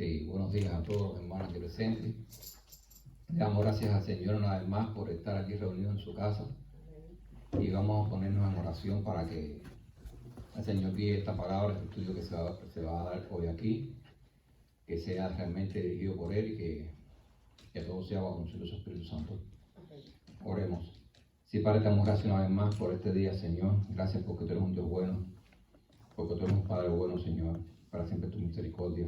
Sí, buenos días a todos los hermanos aquí presentes. Le damos gracias al Señor una vez más por estar aquí reunidos en su casa. Y vamos a ponernos en oración para que el Señor guíe esta palabra, este estudio que se va a dar hoy aquí, que sea realmente dirigido por Él y que todo sea bajo el su Espíritu Santo. Oremos. Sí, Padre, te damos gracias una vez más por este día, Señor. Gracias porque tú eres un Dios bueno, porque tú eres un Padre bueno, Señor, para siempre tu misericordia.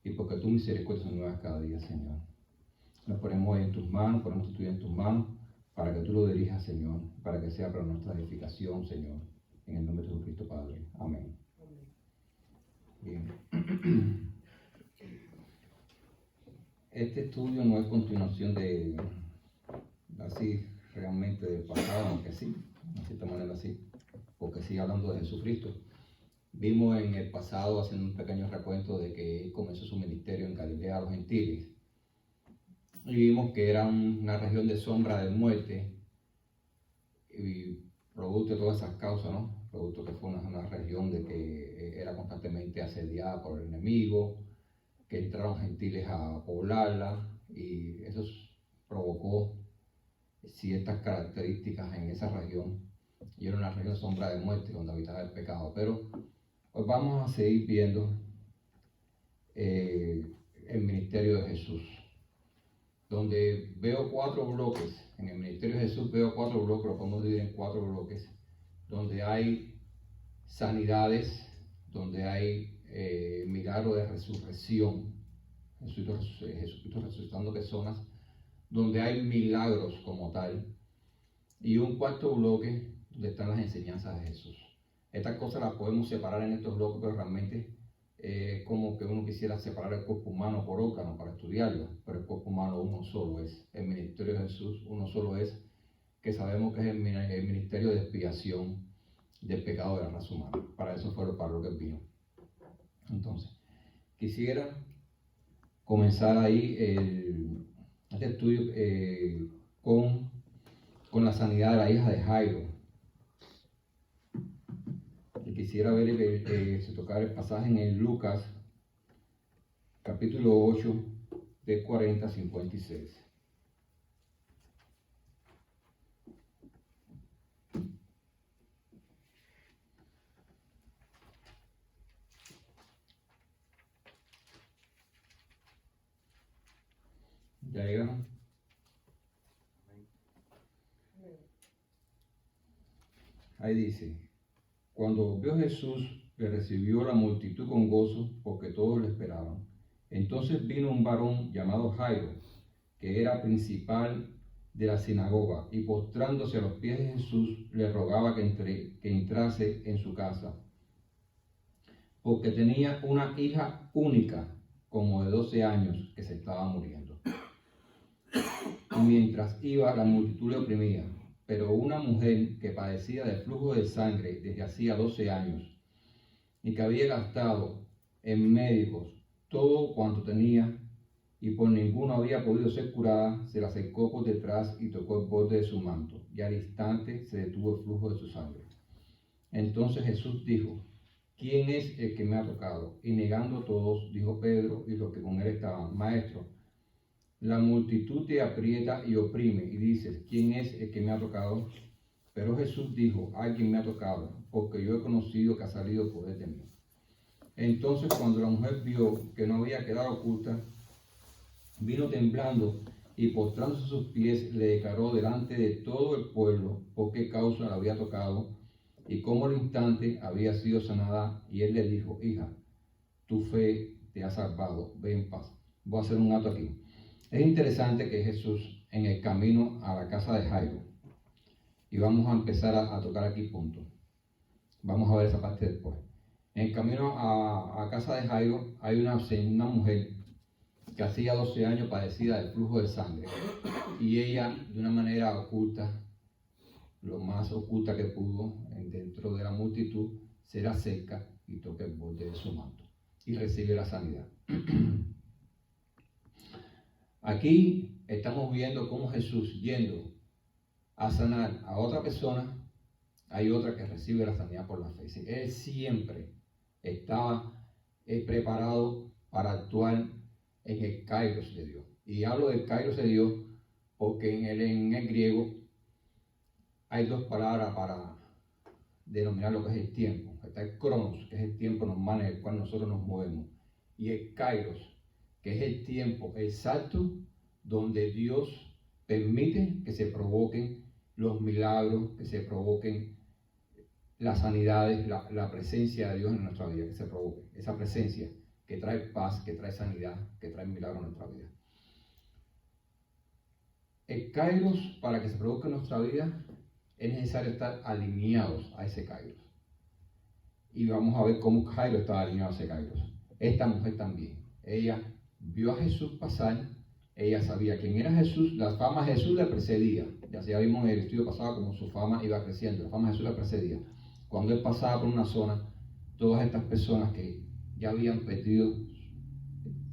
Y porque tu misericordia son nuevas cada día, Señor. Nos ponemos hoy en tus manos, ponemos tu estudio en tus manos, para que tú lo dirijas, Señor, para que sea para nuestra edificación, Señor. En el nombre de Jesucristo, Padre. Amén. Bien. Este estudio no es continuación de, así, realmente del pasado, aunque sí, de cierta manera sí, porque sigue hablando de Jesucristo. Vimos en el pasado, haciendo un pequeño recuento, de que él comenzó su ministerio en Galilea a los gentiles. Y vimos que era una región de sombra de muerte, y producto de todas esas causas, ¿no? Producto que fue una región de que era constantemente asediada por el enemigo, que entraron gentiles a poblarla, y eso provocó ciertas características en esa región. Y era una región de sombra de muerte donde habitaba el pecado. Pero hoy vamos a seguir viendo el ministerio de Jesús, donde veo 4 bloques. En el ministerio de Jesús veo 4 bloques, lo podemos dividir en 4 bloques, donde hay sanidades, donde hay milagro de resurrección, Jesucristo resucitando personas, donde hay milagros como tal, y un 4 bloque donde están las enseñanzas de Jesús. Estas cosas las podemos separar en estos bloques, pero realmente como que uno quisiera separar el cuerpo humano por órgano para estudiarlo, pero el cuerpo humano uno solo es. El ministerio de Jesús uno solo es, que sabemos que es el ministerio de expiación del pecado de la raza humana. Para eso fue para lo que vino. Entonces, quisiera comenzar ahí este estudio con la sanidad de la hija de Jairo. Y quisiera ver se tocar el pasaje en Lucas, capítulo 8, de 40 a 56. ¿Ya llegaron? Ahí dice: cuando vio Jesús, le recibió la multitud con gozo, porque todos le esperaban. Entonces vino un varón llamado Jairo, que era principal de la sinagoga, y postrándose a los pies de Jesús, le rogaba que entrase en su casa, porque tenía una hija única, como de 12 años, que se estaba muriendo. Y mientras iba, la multitud le oprimía. Pero una mujer que padecía de flujo de sangre desde hacía 12 años, y que había gastado en médicos todo cuanto tenía, y por ninguno había podido ser curada, se le acercó por detrás y tocó el borde de su manto, y al instante se detuvo el flujo de su sangre. Entonces Jesús dijo: ¿quién es el que me ha tocado? Y negando todos, dijo Pedro y los que con él estaban: Maestro, la multitud te aprieta y oprime, y dices: ¿quién es el que me ha tocado? Pero Jesús dijo: alguien me ha tocado, porque yo he conocido que ha salido poder de mí. Entonces, cuando la mujer vio que no había quedado oculta, vino temblando y postrándose a sus pies le declaró delante de todo el pueblo por qué causa la había tocado y cómo al instante había sido sanada. Y él le dijo: hija, tu fe te ha salvado, ve en paz. Voy a hacer un acto aquí. Es interesante que Jesús, en el camino a la casa de Jairo, y vamos a empezar a tocar aquí puntos. Vamos a ver esa parte después. En el camino a casa de Jairo hay una mujer que hacía 12 años padecida del flujo de sangre, y ella, de una manera oculta, lo más oculta que pudo, dentro de la multitud, se acerca y toca el borde de su manto y recibe la sanidad. Aquí estamos viendo cómo Jesús, yendo a sanar a otra persona, hay otra que recibe la sanidad por la fe. Él siempre estaba preparado para actuar en el kairos de Dios. Y hablo del kairos de Dios porque en el griego hay dos palabras para denominar lo que es el tiempo. Está el cronos, que es el tiempo normal en el cual nosotros nos movemos, y el kairos, que es el tiempo exacto donde Dios permite que se provoquen los milagros, que se provoquen las sanidades, la presencia de Dios en nuestra vida, que se provoque esa presencia que trae paz, que trae sanidad, que trae milagros en nuestra vida. El kairos, para que se produzca en nuestra vida, es necesario estar alineados a ese kairos. Y vamos a ver cómo Jairo estaba alineado a ese kairos. Esta mujer también. Ella vio a Jesús pasar, ella sabía quién era Jesús, la fama de Jesús le precedía. Ya vimos en el estudio pasado cómo su fama iba creciendo, la fama de Jesús le precedía. Cuando él pasaba por una zona, todas estas personas que ya habían perdido,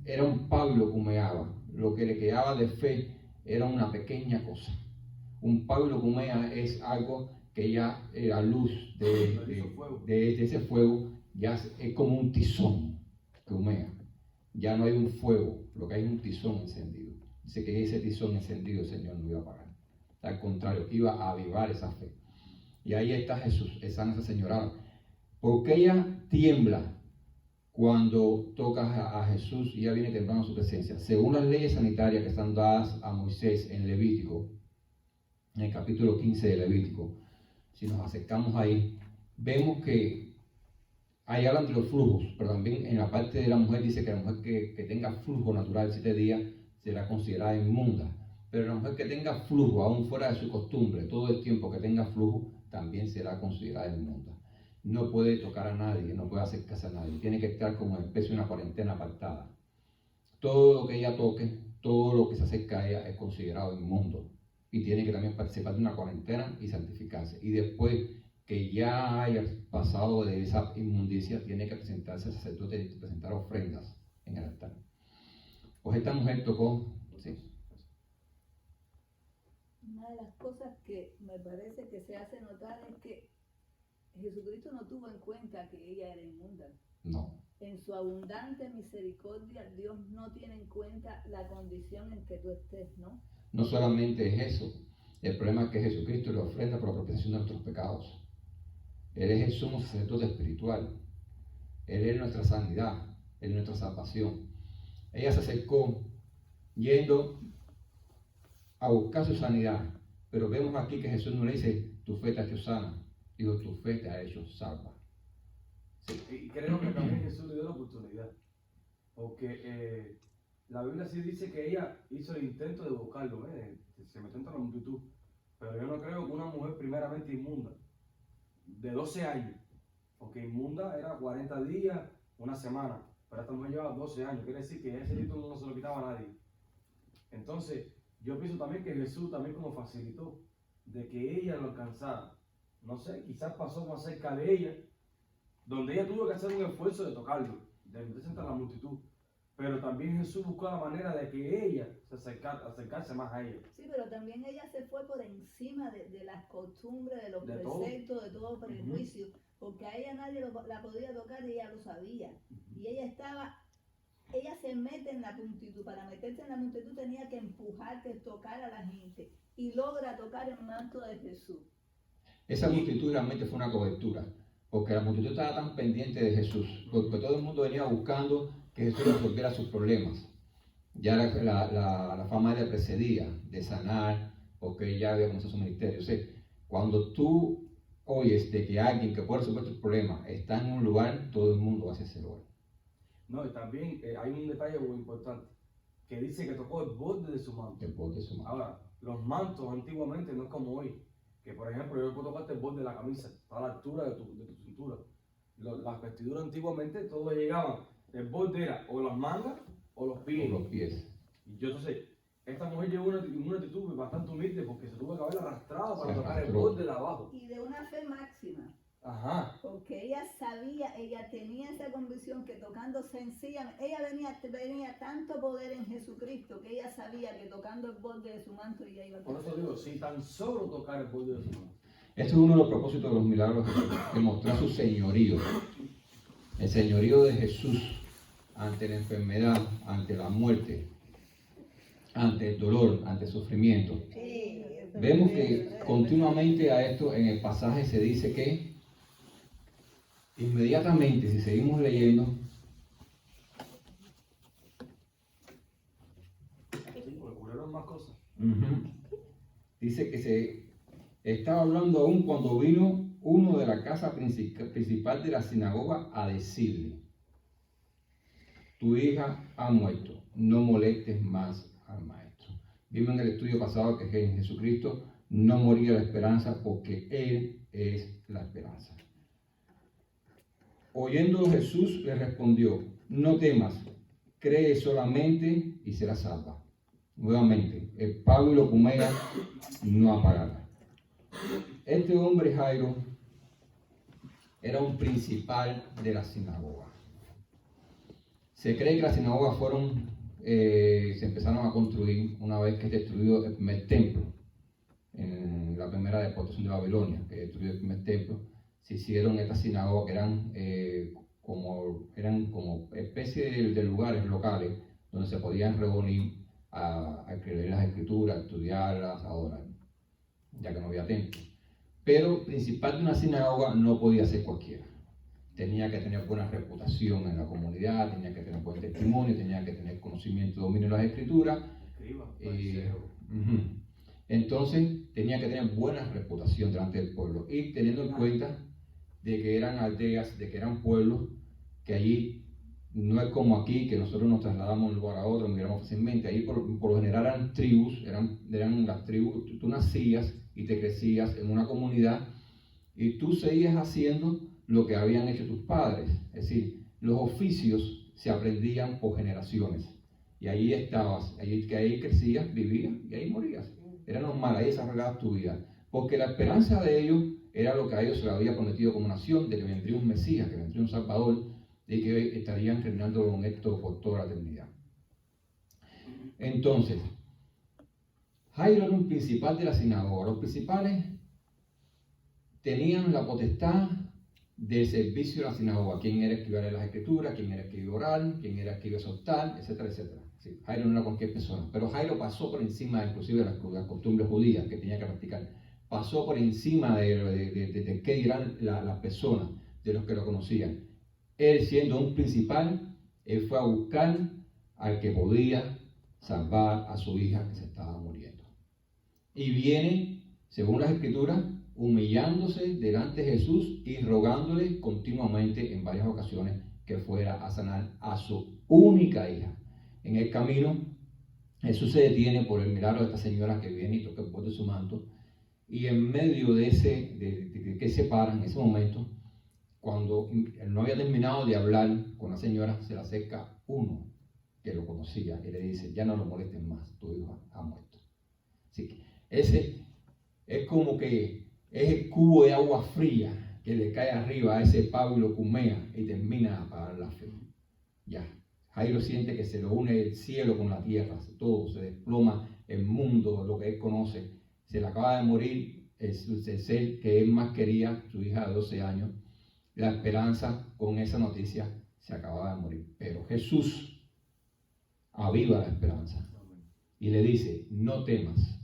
era un Pablo que humeaba, lo que le quedaba de fe era una pequeña cosa. Un Pablo que humea es algo que ya la luz de ese fuego ya es como un tizón que humea. Ya no hay un fuego, lo que hay es un tizón encendido. Dice que ese tizón encendido el Señor no iba a apagar. Al contrario, iba a avivar esa fe. Y ahí está Jesús, esa señora. Porque ella tiembla cuando toca a Jesús y ella viene temblando a su presencia. Según las leyes sanitarias que están dadas a Moisés en Levítico, en el capítulo 15 de Levítico, si nos acercamos ahí, vemos que ahí hablan de los flujos, pero también en la parte de la mujer dice que la mujer que tenga flujo natural 7 días será considerada inmunda. Pero la mujer que tenga flujo, aún fuera de su costumbre, todo el tiempo que tenga flujo, también será considerada inmunda. No puede tocar a nadie, no puede acercarse a nadie. Tiene que estar como en especie de una cuarentena apartada. Todo lo que ella toque, todo lo que se acerca a ella es considerado inmundo. Y tiene que también participar de una cuarentena y santificarse. Y después que ya haya pasado de esa inmundicia, tiene que presentarse al sacerdote y presentar ofrendas en el altar. Pues esta mujer tocó, sí. Una de las cosas que me parece que se hace notar es que Jesucristo no tuvo en cuenta que ella era inmunda. No. En su abundante misericordia, Dios no tiene en cuenta la condición en que tú estés, ¿no? No solamente es eso, el problema es que Jesucristo le ofrenda por la propiciación de nuestros pecados. Él es el sumo sacerdote espiritual. Él es nuestra sanidad, Él es nuestra salvación. Ella se acercó yendo a buscar su sanidad, pero vemos aquí que Jesús no le dice, tu fe te ha hecho sana, digo, tu fe te ha hecho salva. Sí, y creo que también Jesús le dio la oportunidad, porque la Biblia sí dice que ella hizo el intento de buscarlo, se metió entre la multitud, pero yo no creo que una mujer primeramente inmunda, de 12 años, porque inmunda era 40 días, una semana, pero esta mujer lleva 12 años, quiere decir que ese título no se lo quitaba a nadie. Entonces, yo pienso también que Jesús también como facilitó de que ella lo alcanzara. No sé, quizás pasó más cerca de ella, donde ella tuvo que hacer un esfuerzo de tocarlo, de meterse entre la multitud. Pero también Jesús buscó la manera de que ella se acercase más a ella. Sí, pero también ella se fue por encima de las costumbres, de los De preceptos, de todo prejuicio, porque a ella nadie la podía tocar y ella lo sabía. Y ella se mete en la multitud. Para meterse en la multitud tenía que empujar, que tocar a la gente, y logra tocar el manto de Jesús. Esa multitud realmente fue una cobertura, porque la multitud estaba tan pendiente de Jesús, porque todo el mundo venía buscando que Jesús resolviera sus problemas. Ya la fama le precedía de sanar, porque ya había comenzado su ministerio. O sea, cuando tú oyes de que alguien que puede resolver tus problemas está en un lugar, todo el mundo va hacia ese lugar. No, y también hay un detalle muy importante, que dice que tocó el borde de su manto. El borde de su manto. Ahora, los mantos antiguamente no es como hoy, que por ejemplo yo puedo tocarte el borde de la camisa, está a la altura de tu cintura. Las vestiduras antiguamente todos llegaban, el borde era o las mangas o los pies. O los pies. Y yo entonces, esta mujer llegó en una actitud bastante humilde porque se tuvo que haber arrastrado para tocar el borde de abajo. Y de una fe máxima. Ajá. Porque ella sabía, ella tenía esa convicción que tocando sencillamente, ella tenía tanto poder en Jesucristo que ella sabía que tocando el borde de su manto ella iba a Por eso digo, si tan solo tocar el borde de su manto. Este es uno de los propósitos de los milagros, de mostrar su señorío, el señorío de Jesús ante la enfermedad, ante la muerte, ante el dolor, ante el sufrimiento. Sí, Vemos que continuamente a esto en el pasaje se dice que inmediatamente, si seguimos leyendo, Sí, porque ocurrieron más cosas. dice que se estaba hablando aún cuando vino uno de la casa principal de la sinagoga a decirle: tu hija ha muerto, no molestes más al maestro. Vimos en el estudio pasado que en Jesucristo no moría la esperanza porque Él es la esperanza. Oyéndolo Jesús le respondió: no temas, cree solamente y serás salva. Nuevamente, el pábulo Cumea no apagará. Este hombre Jairo era un principal de la sinagoga. Se cree que las sinagogas se empezaron a construir una vez que destruyó el primer templo. En la primera deportación de Babilonia, que destruyó el primer templo, se hicieron estas sinagogas que eran como especie de lugares locales donde se podían reunir a escribir las escrituras, a estudiarlas, a adorar, ya que no había templo. Pero principal de una sinagoga no podía ser cualquiera. Tenía que tener buena reputación en la comunidad, tenía que tener buen testimonio, tenía que tener conocimiento y dominio de las escrituras. Entonces tenía que tener buena reputación delante del pueblo, y teniendo en cuenta de que eran aldeas, de que eran pueblos, que allí no es como aquí, que nosotros nos trasladamos de un lugar a otro, migramos fácilmente. Ahí por lo general eran tribus, eran las tribus. Tú nacías y te crecías en una comunidad y tú seguías haciendo lo que habían hecho tus padres. Es decir, los oficios se aprendían por generaciones. Y ahí estabas, ahí crecías, vivías y ahí morías. Era normal, ahí desarrollabas tu vida. Porque la esperanza de ellos era lo que a ellos se les había prometido como nación, de que vendría un Mesías, que vendría un Salvador, y que estarían reinando con esto por toda la eternidad. Entonces, Jairo era un principal de la sinagoga. Los principales tenían la potestad del servicio de la sinagoga. Quién era el que iba a leer las escrituras, quién era el que iba a orar, quién era el que iba a exhortar, etcétera, etcétera. Sí, Jairo no era cualquier persona, pero Jairo pasó por encima inclusive de las costumbres judías que tenía que practicar. Pasó por encima de qué dirán las personas, de los que lo conocían. Él, siendo un principal, él fue a buscar al que podía salvar a su hija que se estaba muriendo. Y viene, según las escrituras, humillándose delante de Jesús y rogándole continuamente en varias ocasiones que fuera a sanar a su única hija. En el camino, Jesús se detiene por el milagro de esta señora que viene y toca el borde de su manto. Y en medio de que se para en ese momento, cuando él no había terminado de hablar con la señora, se le acerca uno que lo conocía y le dice: ya no lo molesten más, tu hijo ha muerto. Así que ese es como que es el cubo de agua fría que le cae arriba a ese pábulo Cumea y termina de apagar la fe. Ya, Jairo siente que se lo une el cielo con la tierra, todo se desploma, el mundo, lo que él conoce. Se le acaba de morir el ser que él más quería, su hija de 12 años. La esperanza con esa noticia se acababa de morir. Pero Jesús aviva la esperanza y le dice: no temas,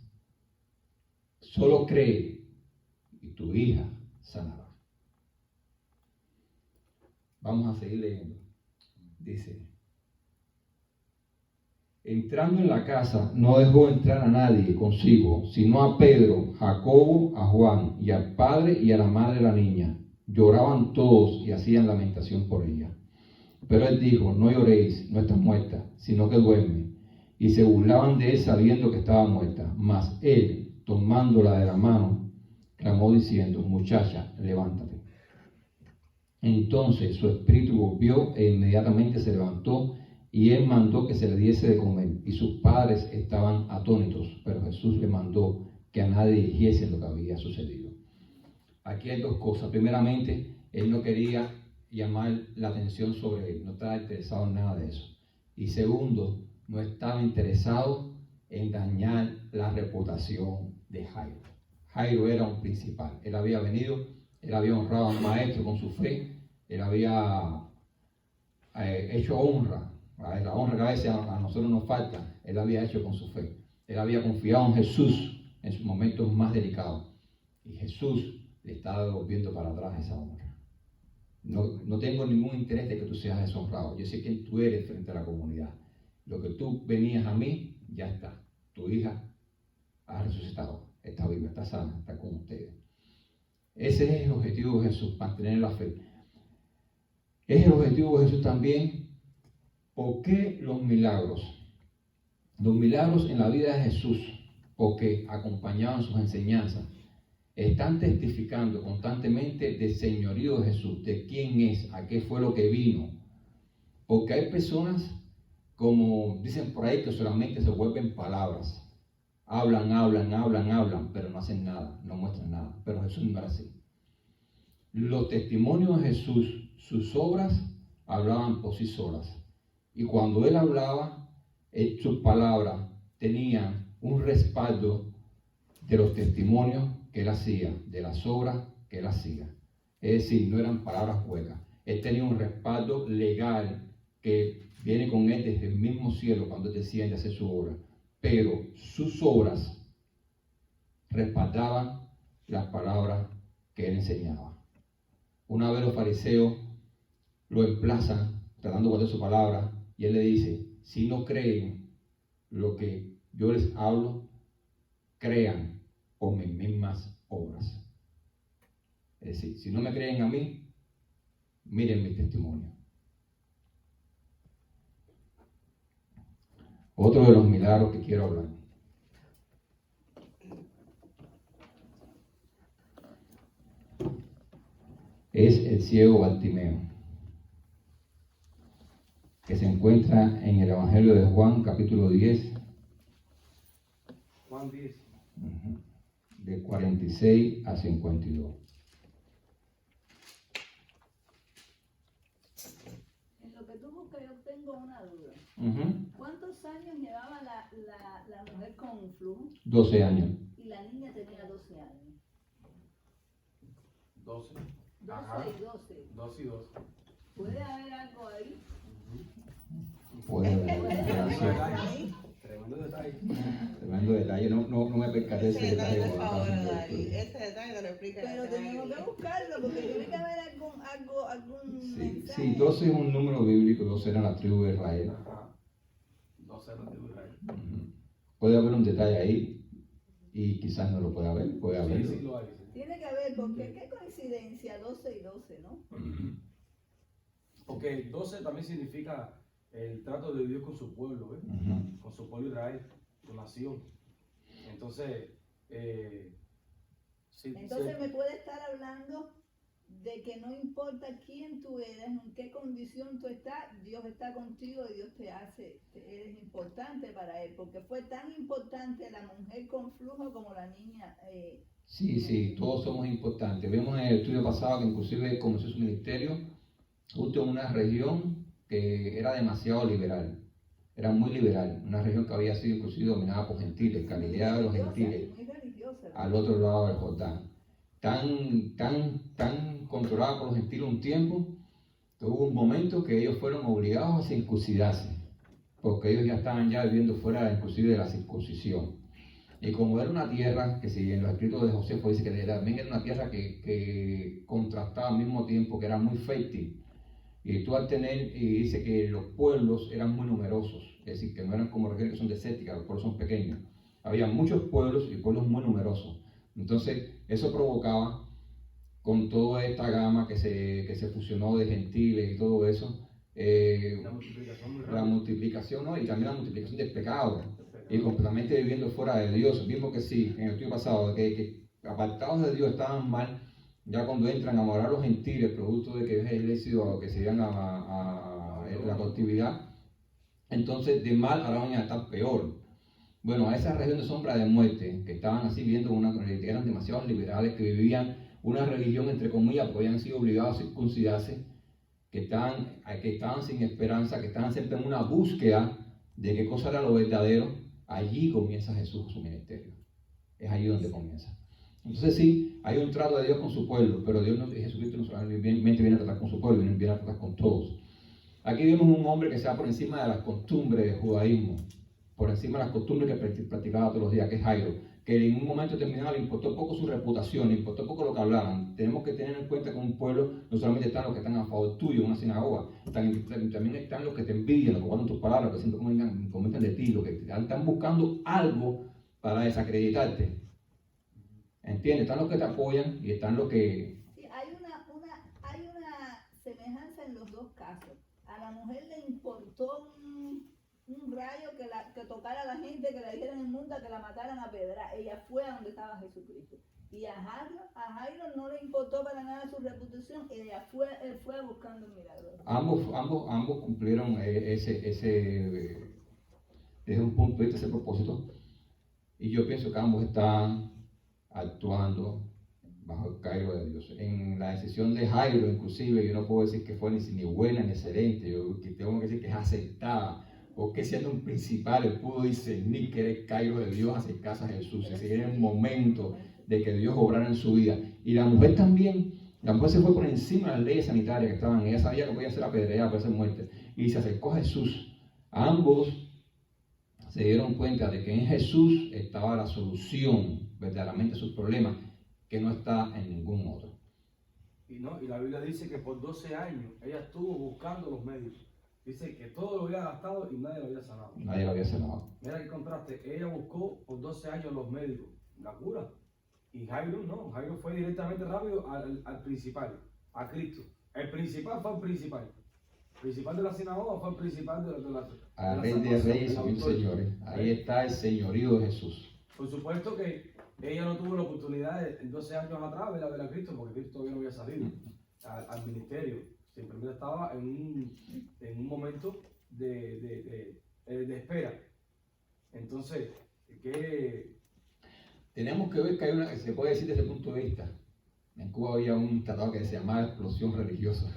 solo cree y tu hija sanará. Vamos a seguir leyendo. Dice: entrando en la casa, no dejó entrar a nadie consigo, sino a Pedro, Jacobo, a Juan y al padre y a la madre de la niña. Lloraban todos y hacían lamentación por ella. Pero él dijo: no lloréis, no está muerta, sino que duerme. Y se burlaban de él sabiendo que estaba muerta. Mas él, tomándola de la mano, clamó diciendo: muchacha, levántate. Entonces su espíritu volvió e inmediatamente se levantó, y él mandó que se le diese de comer. Y sus padres estaban atónitos, pero Jesús le mandó que a nadie dijese lo que había sucedido. Aquí hay dos cosas. Primeramente, él no quería llamar la atención sobre él, no estaba interesado en nada de eso. Y segundo, no estaba interesado en dañar la reputación de Jairo. Jairo era un principal. Él había venido, él había honrado a un maestro con su fe, él había hecho honra, la honra que a veces a nosotros nos falta, él la había hecho con su fe. Él había confiado en Jesús en sus momentos más delicados. Y Jesús le está devolviendo para atrás esa honra. No tengo ningún interés de que tú seas deshonrado. Yo sé quién tú eres frente a la comunidad. Lo que tú venías a mí, ya está. Tu hija ha resucitado, está viva, está sana, está con ustedes. Ese es el objetivo de Jesús, mantener la fe. Es el objetivo de Jesús también. ¿Por qué los milagros? Los milagros en la vida de Jesús, porque acompañaban sus enseñanzas, están testificando constantemente del señorío de Jesús, de quién es, a qué fue lo que vino. Porque hay personas, como dicen por ahí, que solamente se vuelven palabras. Hablan, pero no hacen nada, no muestran nada. Pero Jesús no era así. Los testimonios de Jesús, sus obras, hablaban por sí solas. Y cuando Él hablaba, sus palabras tenían un respaldo de los testimonios que Él hacía, de las obras que Él hacía. Es decir, no eran palabras huecas. Él tenía un respaldo legal que viene con Él desde el mismo cielo cuando Él decide hacer su obra. Pero sus obras respaldaban las palabras que Él enseñaba. Una vez los fariseos lo emplazan, tratando de guardar su palabra, y Él le dice, si no creen lo que yo les hablo, crean por mis mismas obras. Es decir, si no me creen a mí, miren mi testimonio. Otro de los milagros que quiero hablar es el ciego Bartimeo, que se encuentra en el Evangelio de Juan, capítulo 10. Juan 10. De 46 a 52. En lo que tú buscas, yo tengo una duda. ¿Cuántos años llevaba la mujer con flujo? 12 años. Y la niña tenía 12 años. 12. 12 Ajá. y 12. 2 y 2. ¿Puede haber algo ahí? Puede haber. Ahí. Tremendo detalle. Tremendo detalle. No me percaté de ese detalle. Por cuando favor, estaba haciendo Dari, esto. ese detalle te lo explica. Pero tenemos que buscarlo porque tiene que haber algún Sí, mensaje. sí, 12 es un número bíblico, 12 eran la tribu de Israel. Ajá. 12 de la tribu de Israel. Puede haber un detalle ahí y quizás no lo pueda haber, puede haberlo. Sí, lo hay. Sí. Tiene que haber, porque qué coincidencia, 12 y 12, ¿no? Porque 12 también significa el trato de Dios con su pueblo, ¿ves? Con su pueblo Israel, su nación. Entonces, Entonces me puede estar hablando de que no importa quién tú eres, en qué condición tú estás, Dios está contigo y Dios eres importante para Él, porque fue tan importante la mujer con flujo como la niña. Sí, todos somos importantes. Vemos en el estudio pasado que inclusive comenzó su ministerio justo en una región que era demasiado liberal, era muy liberal, una región que había sido inclusive dominada por gentiles, Galilea de los gentiles, Muy religiosa. al otro lado del Jordán. Tan controlada por los gentiles un tiempo, que hubo un momento que ellos fueron obligados a circuncidarse, porque ellos ya estaban viviendo fuera inclusive de la circuncisión. Y como era una tierra, que si en los escritos de Josefo dice que también era una tierra que contrastaba al mismo tiempo, que era muy fértil. Y tú al tener, y dice que los pueblos eran muy numerosos, es decir, que no eran como regiones que son desérticas, los pueblos son pequeños. Había muchos pueblos y pueblos muy numerosos. Entonces, eso provocaba, con toda esta gama que se fusionó de gentiles y todo eso, la multiplicación, ¿no? Y también la multiplicación del pecado. Y completamente viviendo fuera de Dios. Vimos que sí, en el estudio pasado, que apartados de Dios estaban mal, ya cuando entran a morar los gentiles, producto de que es el éxito que se iban a la cautividad, entonces de mal ahora van a estar peor. Bueno, a esa región de sombra de muerte, que estaban así viendo que eran demasiado liberales, que vivían una religión entre comillas, porque habían sido obligados a circuncidarse, que estaban sin esperanza, que estaban siempre en una búsqueda de qué cosa era lo verdadero. Allí comienza Jesús su ministerio. Es allí donde comienza. Entonces sí, hay un trato de Dios con su pueblo, pero Jesucristo no solamente viene a tratar con su pueblo, viene a tratar con todos. Aquí vemos un hombre que se va por encima de las costumbres del judaísmo, por encima de las costumbres que practicaba todos los días, que es Jairo, que en un momento determinado le importó poco su reputación, le importó poco lo que hablaban. Tenemos que tener en cuenta que en un pueblo no solamente están los que están a favor tuyo en una sinagoga, también están los que te envidian, los que guardan tus palabras, los que siempre comentan de ti, los que están buscando algo para desacreditarte. ¿Entiendes? Están los que te apoyan y están los que... Sí, hay una semejanza en los dos casos. A la mujer le importó un rayo que tocara a la gente, que la dijeran inmunda, que la mataran a pedra. Ella fue a donde estaba Jesucristo. Y a Jairo no le importó para nada su reputación, él fue buscando un milagro. Ambos cumplieron desde un punto de vista ese propósito. Y yo pienso que ambos están actuando bajo el cargo de Dios. En la decisión de Jairo, inclusive, yo no puedo decir que fue ni buena ni excelente, yo tengo que decir que es aceptada, porque siendo un principal, él pudo discernir que era el cargo de Dios acercarse a Jesús, ese era el momento de que Dios obrara en su vida. Y la mujer también, la mujer se fue por encima de las leyes sanitarias que estaban, ella sabía que podía ser apedreada, podía ser muerta, y se acercó a Jesús. Ambos se dieron cuenta de que en Jesús estaba la solución verdaderamente a sus problemas, que no está en ningún otro. Y la Biblia dice que por 12 años ella estuvo buscando los médicos. Dice que todo lo había gastado y nadie lo había sanado. Nadie lo había sanado. Mira qué contraste. Ella buscó por 12 años los médicos, la cura. Y Jairo no. Jairo fue directamente rápido al principal, a Cristo. El principal fue el principal. El principal de la sinagoga fue el principal de la al Rey de Reyes y Señores. Ahí está el señorío de Jesús. Por supuesto que ella no tuvo la oportunidad en 12 años atrás de ver a Cristo, porque Cristo todavía no había salido al ministerio. Simplemente estaba en un momento de espera. Entonces, ¿qué? Tenemos que ver que hay se puede decir desde el punto de vista. En Cuba había un tratado que se llamaba explosión religiosa.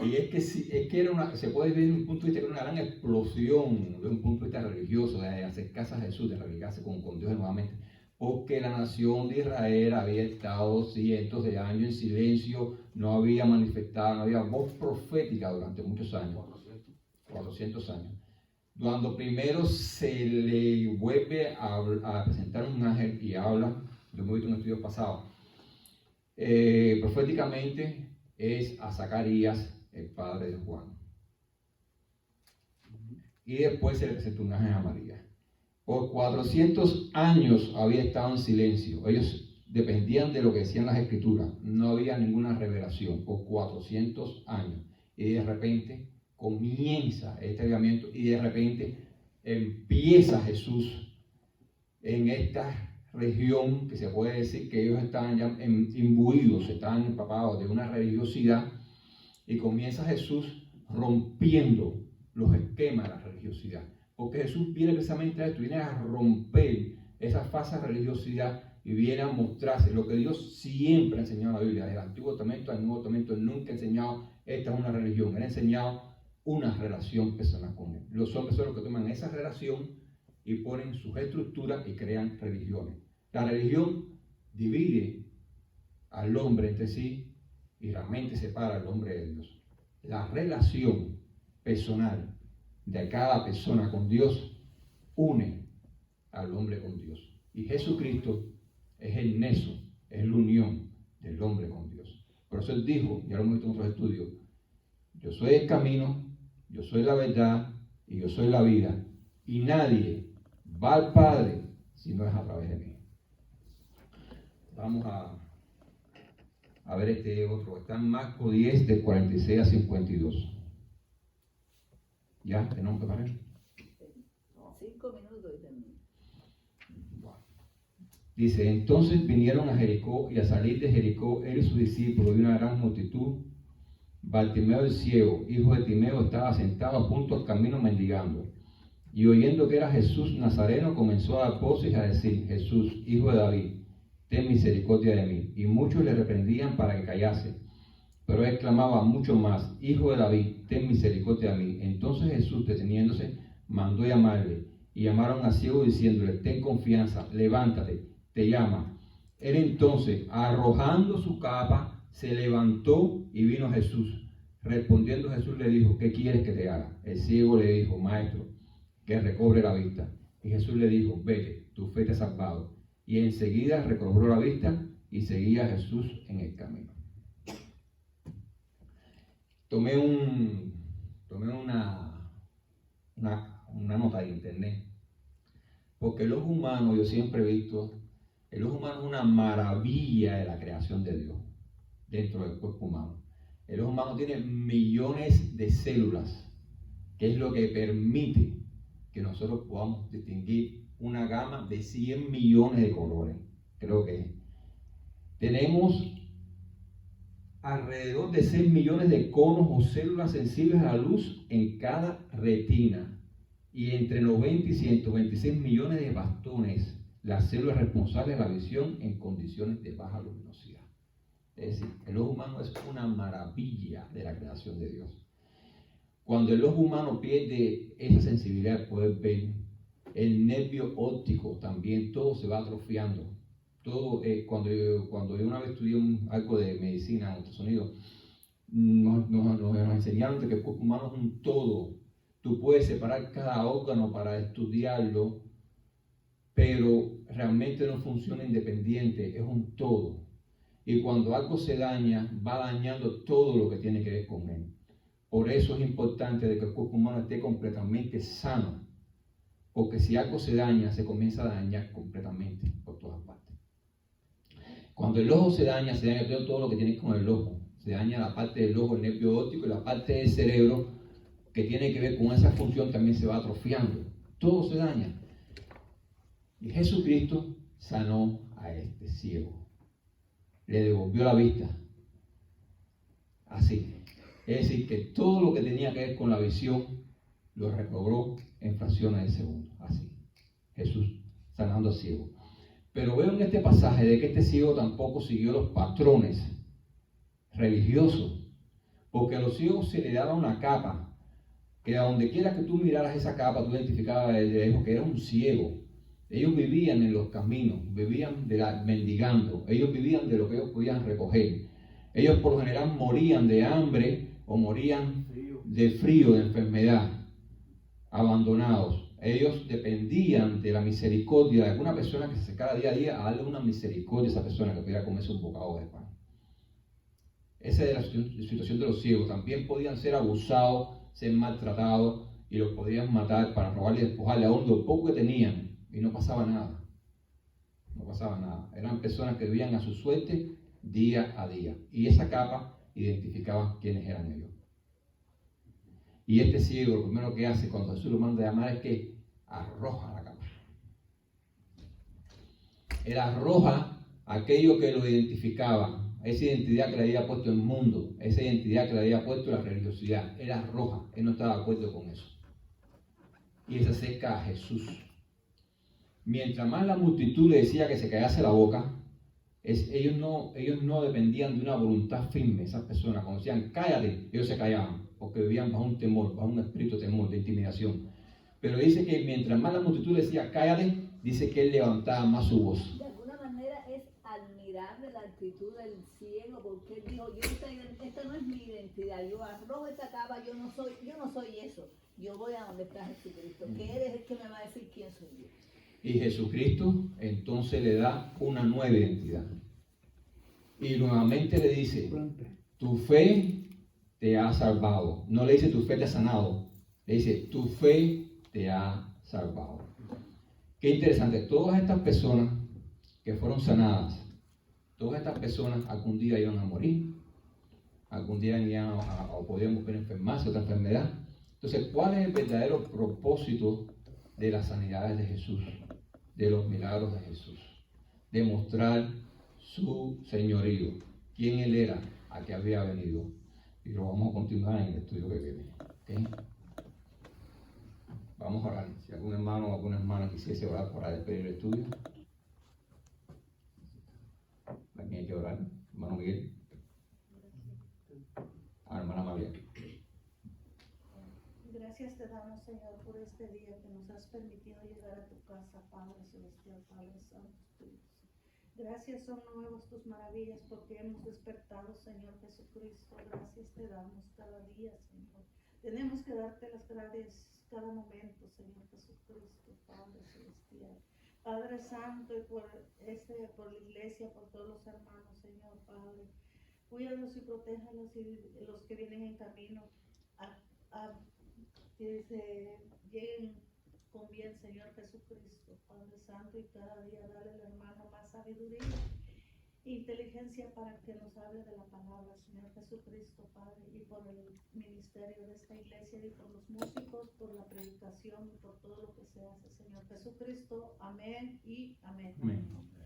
Y es que se puede ver desde un punto de vista que era una gran explosión, desde un punto de vista religioso, de acercarse a Jesús, de religarse con Dios nuevamente. Porque la nación de Israel había estado cientos de años en silencio, no había manifestado, no había voz profética durante muchos años, 400 años. Cuando primero se le vuelve a presentar un ángel y habla, lo hemos visto en estudios pasados, proféticamente es a Zacarías, el padre de Juan. Y después se le presenta un ángel a María. Por 400 años había estado en silencio. Ellos dependían de lo que decían las escrituras. No había ninguna revelación por 400 años. Y de repente comienza este avivamiento y de repente empieza Jesús en esta región que se puede decir que ellos estaban ya imbuidos, estaban empapados de una religiosidad, y comienza Jesús rompiendo los esquemas de la religiosidad. Porque Jesús viene precisamente a esto, viene a romper esa falsa religiosidad y viene a mostrarse lo que Dios siempre ha enseñado en la Biblia. Desde el Antiguo Testamento al Nuevo Testamento, Él nunca ha enseñado esta es una religión, Él ha enseñado una relación personal con Él. Los hombres son los que toman esa relación y ponen sus estructuras y crean religiones. La religión divide al hombre entre sí y realmente separa al hombre de Dios. La relación personal de cada persona con Dios une al hombre con Dios. Y Jesucristo es el nexo, es la unión del hombre con Dios. Por eso Él dijo, ya lo hemos visto en otros estudios, yo soy el camino, yo soy la verdad y yo soy la vida. Y nadie va al Padre si no es a través de mí. Vamos a ver este otro. Está en Marcos 10, de 46 a 52. ¿Ya? ¿Tenemos que parar? 5 minutos y termino. Dice, entonces vinieron a Jericó, y a salir de Jericó, él y sus discípulos y una gran multitud. Bartimeo el ciego, hijo de Timeo, estaba sentado junto al camino mendigando. Y oyendo que era Jesús Nazareno, comenzó a dar voces y a decir, Jesús, hijo de David, ten misericordia de mí. Y muchos le reprendían para que callase. Pero él clamaba mucho más, Hijo de David, ten misericordia de mí. Entonces Jesús, deteniéndose, mandó llamarle. Y llamaron al ciego diciéndole, ten confianza, levántate, te llama. Él entonces, arrojando su capa, se levantó y vino a Jesús. Respondiendo Jesús le dijo, ¿qué quieres que te haga? El ciego le dijo, maestro, que recobre la vista. Y Jesús le dijo, vete, tu fe te ha salvado. Y enseguida recobró la vista y seguía a Jesús en el camino. Tomé una nota de internet, porque el ojo humano, yo siempre he visto, el ojo humano es una maravilla de la creación de Dios dentro del cuerpo humano. El ojo humano tiene millones de células, que es lo que permite que nosotros podamos distinguir una gama de 100 millones de colores, creo que es. Tenemos alrededor de 6 millones de conos o células sensibles a la luz en cada retina y entre 90 y 126 millones de bastones, las células responsables de la visión en condiciones de baja luminosidad. Es decir, el ojo humano es una maravilla de la creación de Dios. Cuando el ojo humano pierde esa sensibilidad de poder ver, el nervio óptico también, todo se va atrofiando. Todo, cuando yo una vez estudié algo de medicina en Estados Unidos, nos enseñaron que el cuerpo humano es un todo. Tú puedes separar cada órgano para estudiarlo, pero realmente no funciona independiente, es un todo. Y cuando algo se daña, va dañando todo lo que tiene que ver con él. Por eso es importante de que el cuerpo humano esté completamente sano, porque si algo se daña, se comienza a dañar completamente por todas partes. Cuando el ojo se daña todo lo que tiene con el ojo. Se daña la parte del ojo, el nervio óptico, y la parte del cerebro que tiene que ver con esa función también se va atrofiando. Todo se daña. Y Jesucristo sanó a este ciego. Le devolvió la vista. Así. Es decir, que todo lo que tenía que ver con la visión lo recobró en fracciones de segundo. Así. Jesús sanando al ciego. Pero veo en este pasaje de que este ciego tampoco siguió los patrones religiosos, porque a los ciegos se le daba una capa, que a donde quiera que tú miraras esa capa, tú identificabas de lejos que era un ciego. Ellos vivían en los caminos, vivían mendigando, ellos vivían de lo que ellos podían recoger. Ellos por lo general morían de hambre o morían de frío, de enfermedad, abandonados. Ellos dependían de la misericordia de alguna persona que se acercara día a día a darle una misericordia a esa persona que pudiera comerse un bocado de pan. Esa es la situación de los ciegos. También podían ser abusados, ser maltratados y los podían matar para robarle y despojarle aún lo poco que tenían y no pasaba nada. No pasaba nada. Eran personas que vivían a su suerte día a día. Y esa capa identificaba quiénes eran ellos. Y este ciego, lo primero que hace cuando Jesús lo manda a llamar es que arroja la capa. Él arroja aquello que lo identificaba, esa identidad que le había puesto el mundo, esa identidad que le había puesto la religiosidad. Él arroja, él no estaba de acuerdo con eso. Y él se acerca a Jesús. Mientras más la multitud le decía que se callase la boca, ellos no dependían de una voluntad firme. Esas personas, cuando decían cállate, ellos se callaban, porque vivían bajo un temor, bajo un espíritu de temor, de intimidación. Pero dice que mientras más la multitud le decía cállate, dice que él levantaba más su voz. De alguna manera es admirable la actitud del ciego, porque él dijo, esta no es mi identidad, yo arrojo esta capa, yo no soy eso, yo voy a donde está Jesucristo, que Él es el que me va a decir quién soy yo. Y Jesucristo entonces le da una nueva identidad. Y nuevamente le dice, tu fe te ha salvado. No le dice tu fe te ha sanado, le dice tu fe te ha salvado. Qué interesante, todas estas personas que fueron sanadas, todas estas personas algún día iban a morir, algún día iban o podían buscar enfermarse, otra enfermedad. Entonces, ¿cuál es el verdadero propósito de las sanidades de Jesús, de los milagros de Jesús? Demostrar su señorío, quién Él era, a qué había venido. Y lo vamos a continuar en el estudio que viene. ¿Okay? Vamos a orar. Si algún hermano o alguna hermana quisiese orar para despedir el estudio. ¿Quién hay que orar? Hermano Miguel. Hermana María. Gracias te damos, Señor, por este día que nos has permitido llegar a tu casa, Padre Celestial, Padre Santo, Espíritu. Gracias son nuevas tus maravillas porque hemos despertado, Señor Jesucristo. Gracias te damos cada día, Señor. Tenemos que darte las gracias cada momento, Señor Jesucristo, Padre Celestial. Padre Santo, y por la iglesia, por todos los hermanos, Señor Padre. Cuídalos y protéjalos y los que vienen en camino que se lleguen con bien, Señor Jesucristo, Padre Santo, y cada día dale al hermano más sabiduría e inteligencia para que nos hable de la palabra, Señor Jesucristo, Padre, y por el ministerio de esta iglesia y por los músicos, por la predicación y por todo lo que se hace, Señor Jesucristo. Amén y amén. Amén.